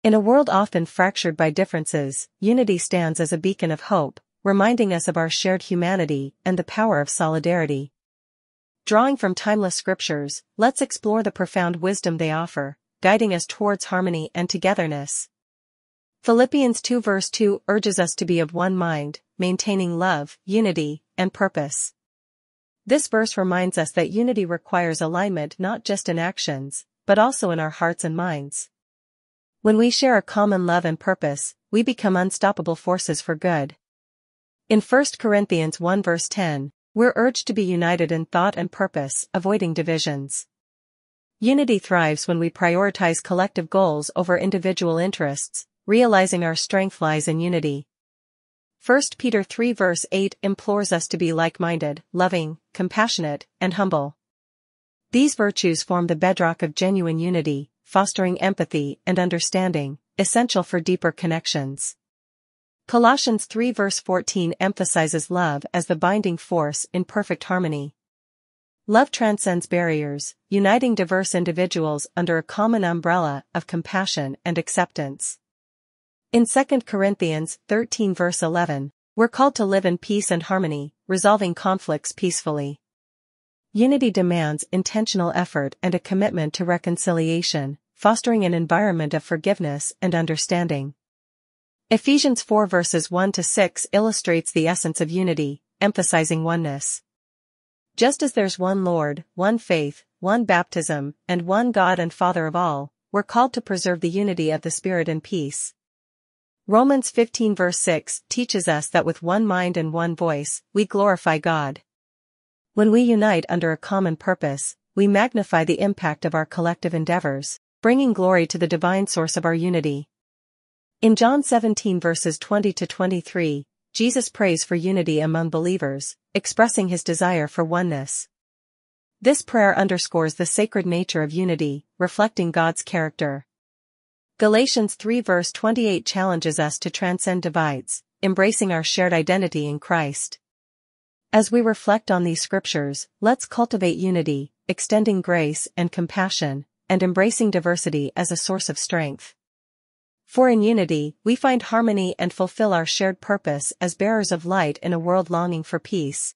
In a world often fractured by differences, unity stands as a beacon of hope, reminding us of our shared humanity and the power of solidarity. Drawing from timeless scriptures, let's explore the profound wisdom they offer, guiding us towards harmony and togetherness. Philippians 2 verse 2 urges us to be of one mind, maintaining love, unity, and purpose. This verse reminds us that unity requires alignment not just in actions, but also in our hearts and minds. When we share a common love and purpose, we become unstoppable forces for good. In 1 Corinthians 1 verse 10, we're urged to be united in thought and purpose, avoiding divisions. Unity thrives when we prioritize collective goals over individual interests, realizing our strength lies in unity. 1 Peter 3 verse 8 implores us to be like-minded, loving, compassionate, and humble. These virtues form the bedrock of genuine unity, fostering empathy and understanding, essential for deeper connections. Colossians 3 verse 14 emphasizes love as the binding force in perfect harmony. Love transcends barriers, uniting diverse individuals under a common umbrella of compassion and acceptance. In 2 Corinthians 13 verse 11, we're called to live in peace and harmony, resolving conflicts peacefully. Unity demands intentional effort and a commitment to reconciliation, fostering an environment of forgiveness and understanding. Ephesians 4 verses 1 to 6 illustrates the essence of unity, emphasizing oneness. Just as there's one Lord, one faith, one baptism, and one God and Father of all, we're called to preserve the unity of the Spirit in peace. Romans 15 verse 6 teaches us that with one mind and one voice, we glorify God. When we unite under a common purpose, we magnify the impact of our collective endeavors, bringing glory to the divine source of our unity. In John 17 verses 20 to 23, Jesus prays for unity among believers, expressing his desire for oneness. This prayer underscores the sacred nature of unity, reflecting God's character. Galatians 3 verse 28 challenges us to transcend divides, embracing our shared identity in Christ. As we reflect on these scriptures, let's cultivate unity, extending grace and compassion, and embracing diversity as a source of strength. For in unity, we find harmony and fulfill our shared purpose as bearers of light in a world longing for peace.